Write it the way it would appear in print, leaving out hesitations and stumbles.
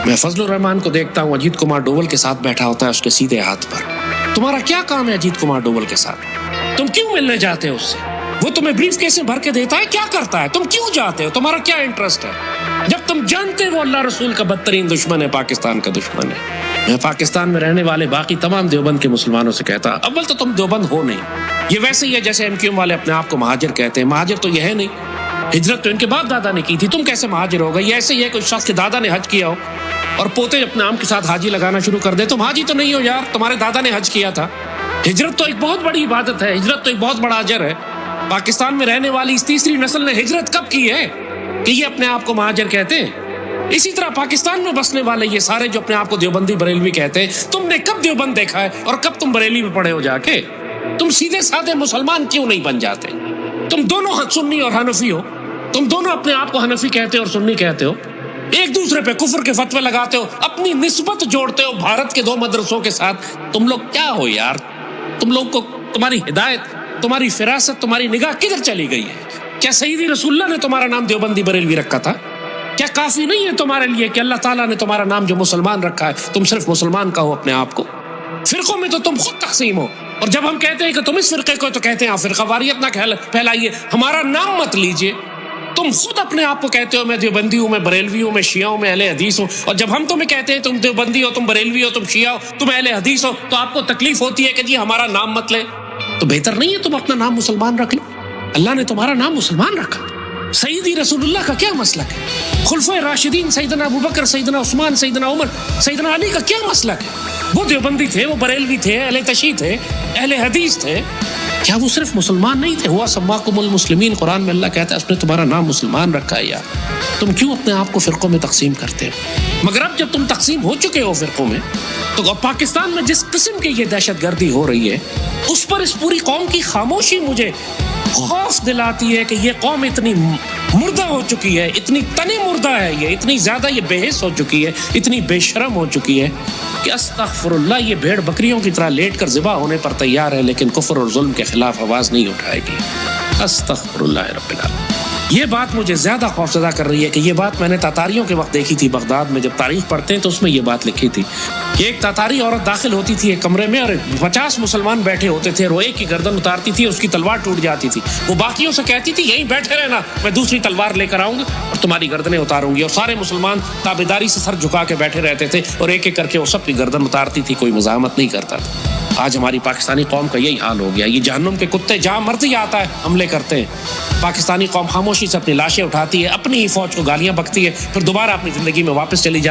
میں فضل الرحمان کو دیکھتا ہوں اجیت کمار ڈوول کے ساتھ بیٹھا ہوتا ہے اس کے سیدھے ہاتھ پر. تمہارا کیا کام ہے اجیت کمار ڈوول کے ساتھ؟ تم کیوں ملنے جاتے ہو اس سے؟ وہ تمہیں بریف کیس میں بھر کے دیتا ہے، کیا کرتا ہے؟ تم کیوں جاتے ہو؟ تمہارا کیا انٹرسٹ ہے؟ جب تم جانتے وہ اللہ رسول کا بدترین دشمن ہے، پاکستان کا دشمن ہے. میں پاکستان میں رہنے والے باقی تمام دیوبند کے مسلمانوں سے کہتا، اول تو تم دیوبند ہو نہیں. یہ ویسے ہی ہے جیسے ایم کیو ایم والے اپنے آپ کو مہاجر کہتے ہیں. مہاجر تو یہ ہے نہیں، ہجرت تو ان کے باپ دادا نے کی تھی. تم کیسے مہاجر ہوگا؟ یہ ایسے ہی ہے کوئی شخص کے دادا نے حج کیا ہو اور پوتے اپنے نام کے ساتھ حاجی لگانا شروع کر دے. تم حاجی تو نہیں ہو یار، تمہارے دادا نے حج کیا تھا. ہجرت تو ایک بہت بڑی عبادت ہے، ہجرت تو ایک بہت بڑا اجر ہے. پاکستان میں رہنے والی اس تیسری نسل نے ہجرت کب کی ہے کہ یہ اپنے آپ کو مہاجر کہتے ہیں؟ اسی طرح پاکستان میں بسنے والے یہ سارے جو اپنے آپ کو دیوبندی بریلوی کہتے ہیں، تم نے کب دیوبند دیکھا ہے اور کب تم بریلی میں پڑے ہو جا کے؟ تم سیدھے سادے مسلمان کیوں نہیں بن جاتے؟ تم دونوں سنی اور حنفی ہو، تم دونوں اپنے آپ کو حنفی کہتے ہو اور سنی کہتے ہو، ایک دوسرے پہ کفر کے فتوے لگاتے ہو، اپنی نسبت جوڑتے ہو بھارت کے 2 مدرسوں کے ساتھ. تم لوگ کیا ہو یار؟ تم لوگ کو تمہاری ہدایت، تمہاری فراست، تمہاری نگاہ کدھر چلی گئی ہے؟ کیا سیدی رسول اللہ نے تمہارا نام دیوبندی بریلوی رکھا تھا؟ کیا کافی نہیں ہے تمہارے لیے کہ اللہ تعالیٰ نے تمہارا نام جو مسلمان رکھا ہے تم صرف مسلمان کہو اپنے آپ کو؟ فرقوں میں تو تم خود تقسیم ہو، اور جب ہم کہتے ہیں کہ تم اس فرقے کو، تو کہتے ہیں فرقہ واریت نہ پھیلائیے، ہمارا نام مت لیجئے. تم خود اپنے آپ کو کہتے ہو میں دیوبندی ہوں، میں بریلوی ہوں، میں شیعہ ہوں، میں اہل حدیث ہوں. اور جب ہم تمہیں کہتے ہیں تم دیوبندی ہو، تم بریلوی ہو، تم شیعہ ہو، تم اہل حدیث ہو، تو آپ کو تکلیف ہوتی ہے کہ جی ہمارا نام مت لے. تو بہتر نہیں ہے تم اپنا نام مسلمان رکھ لو؟ اللہ نے تمہارا نام مسلمان رکھا. سیدی رسول اللہ کا کیا مسلک ہے؟ خلفائے راشدین سیدنا ابوبکر، سیدنا عثمان، سیدنا عمر، سیدنا علی کا کیا مسلک ہے؟ وہ دیوبندی تھے، وہ بریلوی تھے، اہل تشیع تھے، اہل حدیث تھے. کیا وہ صرف مسلمان نہیں تھے؟ ہوا سماکم المسلمین، قرآن میں اللہ کہتا ہے اس نے تمہارا نام مسلمان رکھا ہے. یار تم کیوں اپنے آپ کو فرقوں میں تقسیم کرتے ہو؟ مگر اب جب تم تقسیم ہو چکے ہو فرقوں میں، تو اب پاکستان میں جس قسم کی یہ دہشت گردی ہو رہی ہے اس پر اس پوری قوم کی خاموشی مجھے خوف دلاتی ہے کہ یہ قوم اتنی مردہ ہو چکی ہے، اتنی تنی مردہ ہے، یہ اتنی زیادہ یہ بے حس ہو چکی ہے، اتنی بے شرم ہو چکی ہے کہ استغفر اللہ، یہ بھیڑ بکریوں کی طرح لیٹ کر ذبح ہونے پر تیار ہے لیکن کفر اور ظلم کے خلاف آواز نہیں اٹھائے گی. استغفر اللہ رب العالمین. یہ بات مجھے زیادہ خوفزدہ کر رہی ہے کہ یہ بات میں نے تاتاریوں کے وقت دیکھی تھی بغداد میں. جب تاریخ پڑھتے ہیں تو اس میں یہ بات لکھی تھی کہ ایک تاتاری عورت داخل ہوتی تھی ایک کمرے میں اور 50 مسلمان بیٹھے ہوتے تھے، اور وہ ایک کی گردن اتارتی تھی، اس کی تلوار ٹوٹ جاتی تھی. وہ باقیوں سے کہتی تھی یہیں بیٹھے رہنا، میں دوسری تلوار لے کر آؤں گا اور تمہاری گردنیں اتاروں گی. اور سارے مسلمان تابعداری سے سر جھکا کے بیٹھے رہتے تھے اور ایک ایک کر کے وہ سب کی گردن اتارتی تھی، کوئی مزاحمت نہیں کرتا تھا. آج ہماری پاکستانی قوم کا یہی حال ہو گیا. یہ جہنم کے کتے جہاں مرضی آتا ہے حملے کرتے ہیں. پاکستانی قوم خاموشی سے اپنی لاشیں اٹھاتی ہے، اپنی ہی فوج کو گالیاں بکتی ہے، پھر دوبارہ اپنی زندگی میں واپس چلی جاتی ہے.